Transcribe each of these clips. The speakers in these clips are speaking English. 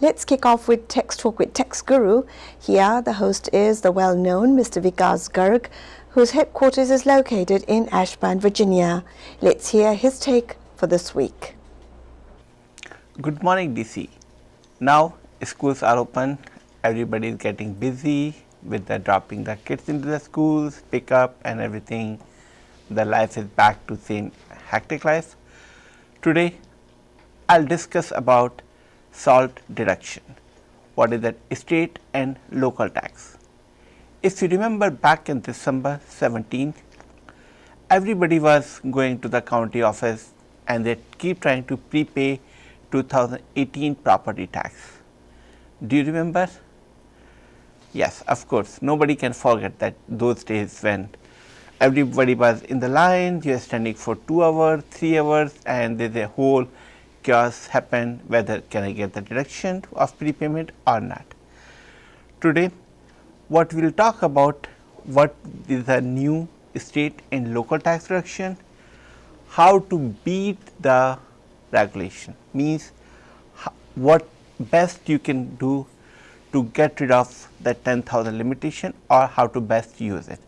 Let's kick off with Text Talk with Tax Guru. Here, the host is the well-known Mr. Garg, whose headquarters is located in Ashburn, Virginia. Let's hear his take for this week. Good morning, DC. Now schools are open. Everybody is getting busy with the dropping the kids into the schools, pick up and everything. The life is back to same hectic life. Today, I'll discuss about SALT deduction. What is that? State and local tax. If you remember back in December 17, everybody was going to the county office and they keep trying to prepay 2018 property tax. Do you remember? Yes, of course. Nobody can forget that those days when everybody was in the line, you are standing for 2 hours, 3 hours, and there's a whole chaos happened whether can I get the deduction of prepayment or not. Today, what we will talk about, what is the new state and local tax deduction, how to beat the regulation, means what best you can do to get rid of the 10,000 limitation or how to best use it.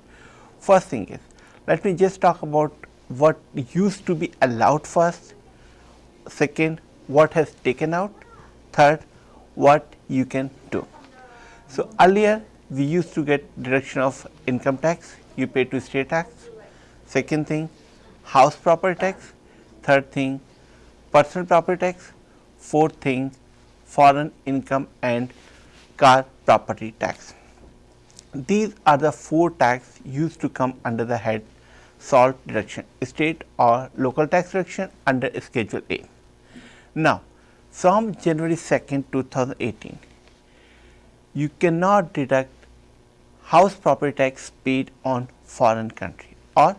First thing is, let me just talk about what used to be allowed first. Second, what has taken out. Third, what you can do. So, earlier we used to get deduction of income tax, you pay to state tax. Second thing, house property tax. Third thing, personal property tax. Fourth thing, foreign income and car property tax. These are the 4 tax used to come under the head SALT deduction, state or local tax deduction under Schedule A. Now, from January 2nd, 2018, you cannot deduct house property tax paid on foreign country or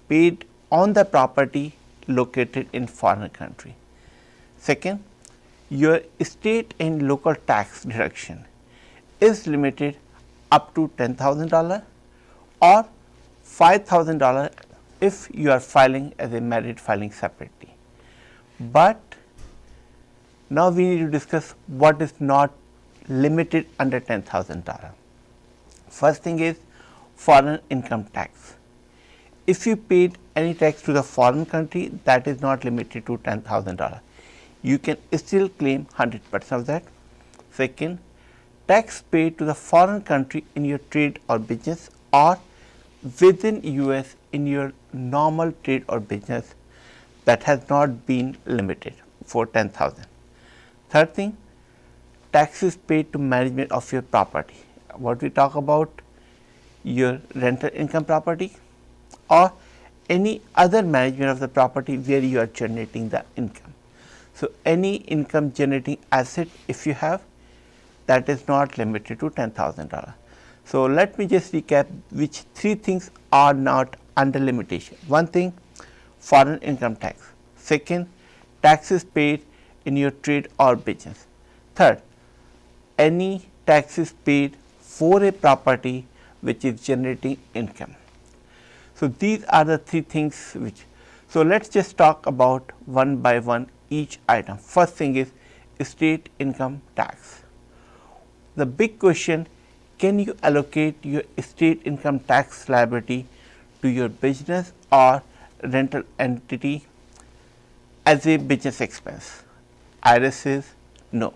paid on the property located in foreign country. Second, your state and local tax deduction is limited up to $10,000 or $5,000 if you are filing as a married filing separately. But now we need to discuss what is not limited under $10,000. First thing is foreign income tax. If you paid any tax to the foreign country, that is not limited to $10,000. You can still claim 100% of that. Second, tax paid to the foreign country in your trade or business or within US in your normal trade or business that has not been limited for 10,000. Third thing, taxes paid to management of your property. What we talk about, your rental income property or any other management of the property where you are generating the income. So, any income generating asset if you have, that is not limited to $10,000. So, let me just recap which 3 things are not under limitation. One thing, foreign income tax. Second, taxes paid in your trade or business. Third, any taxes paid for a property which is generating income. So, these are the 3 things which. So, let us just talk about one by one each item. First thing is state income tax. The big question, can you allocate your state income tax liability to your business or rental entity as a business expense? IRS says no.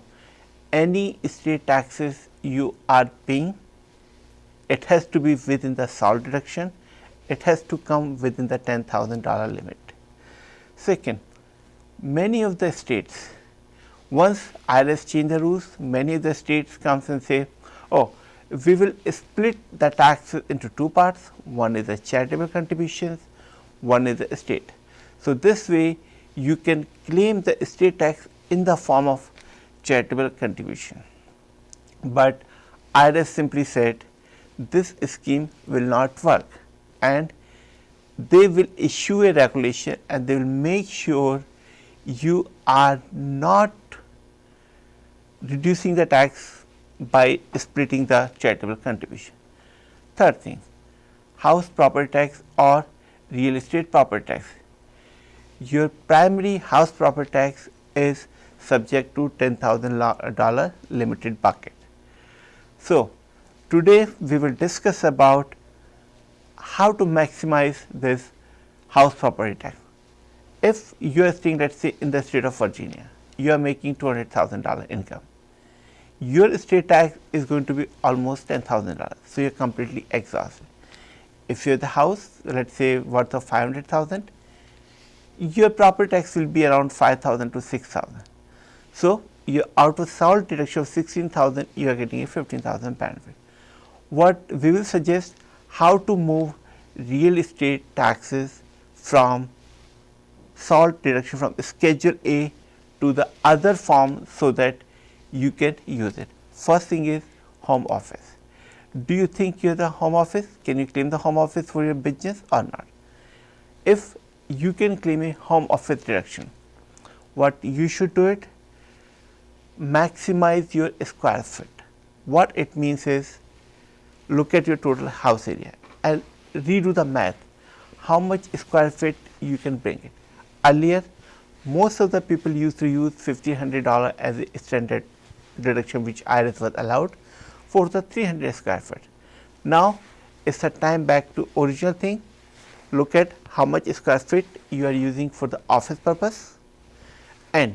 Any state taxes you are paying, it has to be within the SALT deduction, it has to come within the $10,000 limit. Second, many of the states, once IRS change the rules, many of the states comes and say, oh, we will split the taxes into 2 parts, one is the charitable contributions, one is the estate. So, this way you can claim the estate tax in the form of charitable contribution. But IRS simply said this scheme will not work and they will issue a regulation and they will make sure you are not reducing the tax by splitting the charitable contribution. Third thing, house property tax or real estate property tax. Your primary house property tax is subject to $10,000 limited bucket. So, today we will discuss about how to maximize this house property tax. If you are staying, let's say, in the state of Virginia, you are making $200,000 income. Your state tax is going to be almost $10,000, so you are completely exhausted. If you have the house, let's say, worth of $500,000, your property tax will be around $5,000 to $6,000. So, you out of salt deduction of $16,000, you are getting a $15,000 benefit. What we will suggest, how to move real estate taxes from salt deduction from Schedule A to the other form, so that you can use it. First thing is home office. Do you think you are the home office? Can you claim the home office for your business or not? If you can claim a home office deduction, what you should do it, maximize your square foot. What it means is, look at your total house area and redo the math, how much square feet you can bring it. Earlier, most of the people used to use $1,500 as a standard deduction which IRS was allowed for the 300 square feet. Now, it's the time back to original thing. Look at how much square feet you are using for the office purpose, and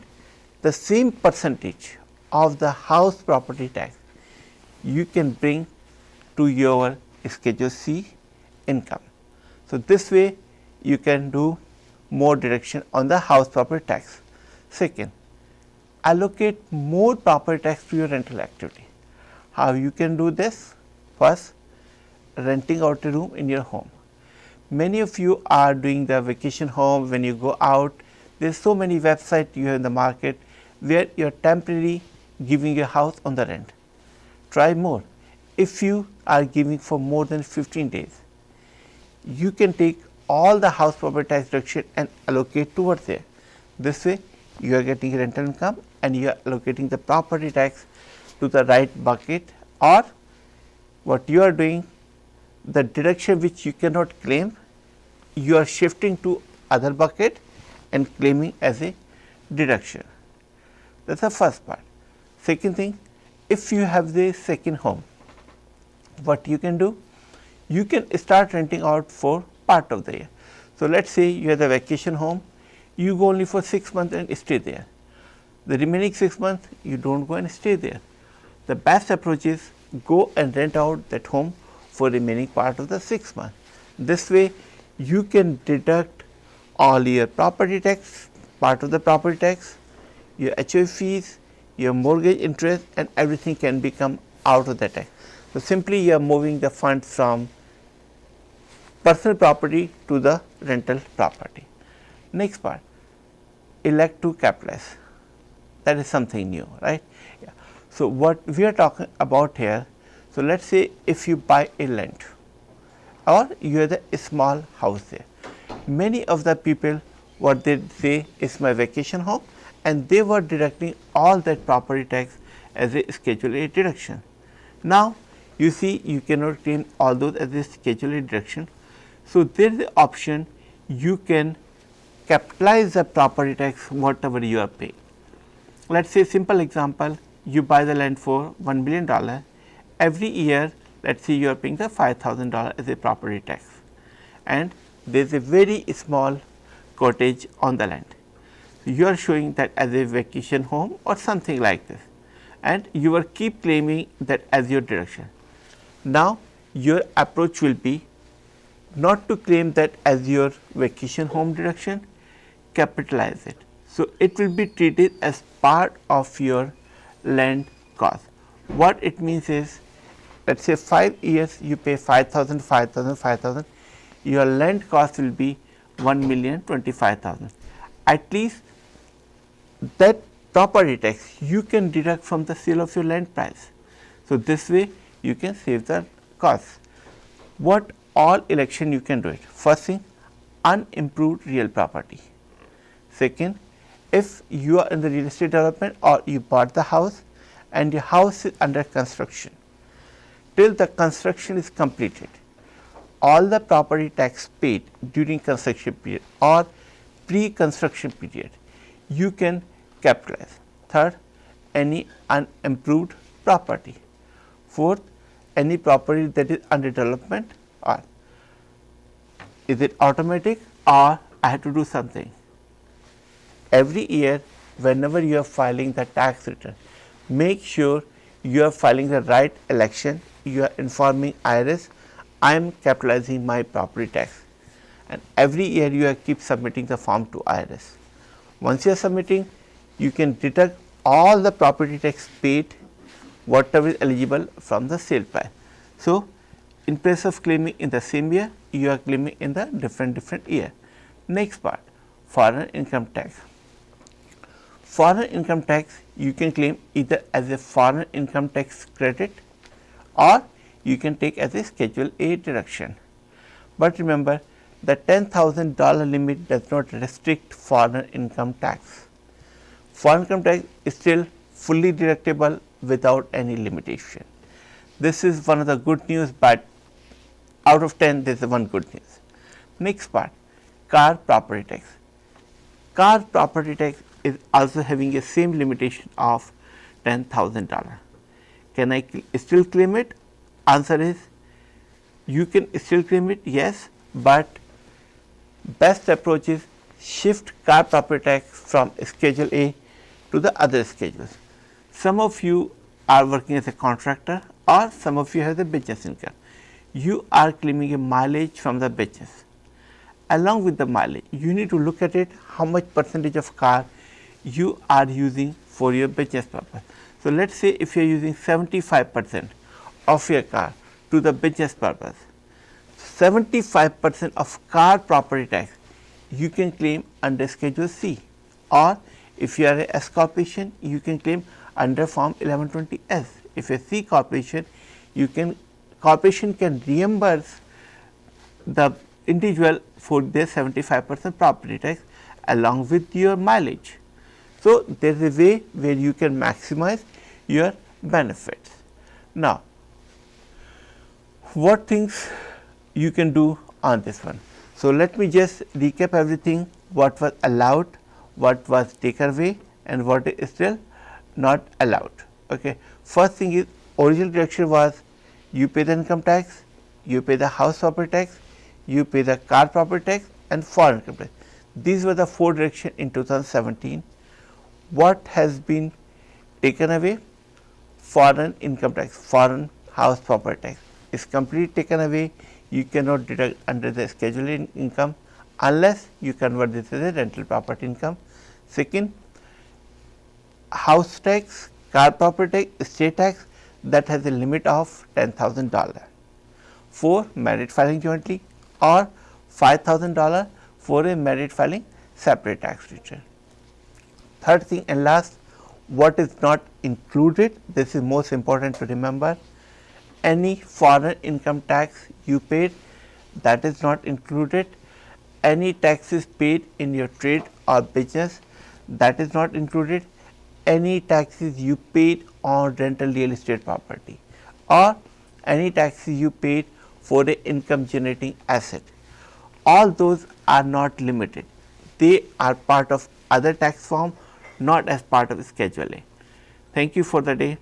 the same percentage of the house property tax you can bring to your Schedule C income. So, this way you can do more deduction on the house property tax. Second, allocate more property tax to your rental activity. How you can do this? First, renting out a room in your home. Many of you are doing the vacation home. When you go out, there are so many websites you have in the market where you are temporarily giving your house on the rent. Try more. If you are giving for more than 15 days, you can take all the house property tax deduction and allocate towards there. This way you are getting rental income and you are allocating the property tax to the right bucket, or what you are doing, the deduction which you cannot claim, you are shifting to other bucket and claiming as a deduction. That is the first part. Second thing, if you have the second home, what you can do, you can start renting out for part of the year. So, let us say you have the vacation home, you go only for 6 months and stay there. The remaining 6 months you do not go and stay there. The best approach is go and rent out that home for remaining part of the 6 months. This way you can deduct all your property tax, part of the property tax, your HOA fees, your mortgage interest, and everything can become out of the tax. So, simply you are moving the funds from personal property to the rental property. Next part, elect to capitalize. That is something new, right? Yeah. So, what we are talking about here, so let us say if you buy a land or you have a small house there. Many of the people, what they say is my vacation home, and they were deducting all that property tax as a Schedule A deduction. Now, you see you cannot claim all those as a Schedule A deduction. So, there is the option you can capitalize the property tax whatever you are paying. Let us say simple example, you buy the land for $1 million. Every year, let us say you are paying the $5,000 as a property tax, and there is a very small cottage on the land. You are showing that as a vacation home or something like this, and you are keep claiming that as your deduction. Now, your approach will be not to claim that as your vacation home deduction, capitalize it. So, it will be treated as part of your land cost. What it means is, let us say 5 years you pay 5,000, 5,000, 5,000, your land cost will be 1,025,000. At least that property tax you can deduct from the sale of your land price. So, this way you can save the cost. What all election you can do it? First thing, unimproved real property. Second, if you are in the real estate development or you bought the house and your house is under construction, till the construction is completed, all the property tax paid during construction period or pre-construction period, you can capitalize. Third, any unimproved property. Fourth, any property that is under development, or is it automatic or I have to do something. Every year whenever you are filing the tax return, make sure you are filing the right election. You are informing IRS, I am capitalizing my property tax, and every year you are keep submitting the form to IRS. Once you are submitting, you can deduct all the property tax paid, whatever is eligible from the sale price. So, in place of claiming in the same year, you are claiming in the different year. Next part, foreign income tax. Foreign income tax you can claim either as a foreign income tax credit or you can take as a Schedule A deduction. But remember, the $10,000 limit does not restrict foreign income tax. Foreign income tax is still fully deductible without any limitation. This is one of the good news, but out of 10 there is one good news. Next part, car property tax. Car property tax is also having a same limitation of $10,000. Can I still claim it? Answer is you can still claim it, yes, but best approach is shift car property tax from Schedule A to the other schedules. Some of you are working as a contractor or some of you have the business income. You are claiming a mileage from the business. Along with the mileage, you need to look at it how much percentage of car you are using for your business purpose. So, let us say if you are using 75% of your car to the business purpose, 75% of car property tax you can claim under Schedule C, or if you are a S corporation you can claim under Form 1120S. If a C corporation, corporation can reimburse the individual for their 75% property tax along with your mileage. So, there is a way where you can maximize your benefits. Now, what things you can do on this one? So, let me just recap everything, what was allowed, what was taken away and what is still not allowed. Okay. First thing is, original deduction was you pay the income tax, you pay the house property tax, you pay the car property tax and foreign income tax. These were the 4 deductions in 2017. What has been taken away? Foreign income tax, foreign house property tax is completely taken away. You cannot deduct under the Schedule A income unless you convert this as a rental property income. Second, house tax, car property tax, estate tax, that has a limit of $10,000. 4, married filing jointly, or $5,000 for a married filing separate tax return. Third thing and last, what is not included, this is most important to remember. Any foreign income tax you paid, that is not included. Any taxes paid in your trade or business, that is not included. Any taxes you paid on rental real estate property, or any taxes you paid for the income generating asset, all those are not limited. They are part of other tax form, not as part of Schedule A. Thank you for the day.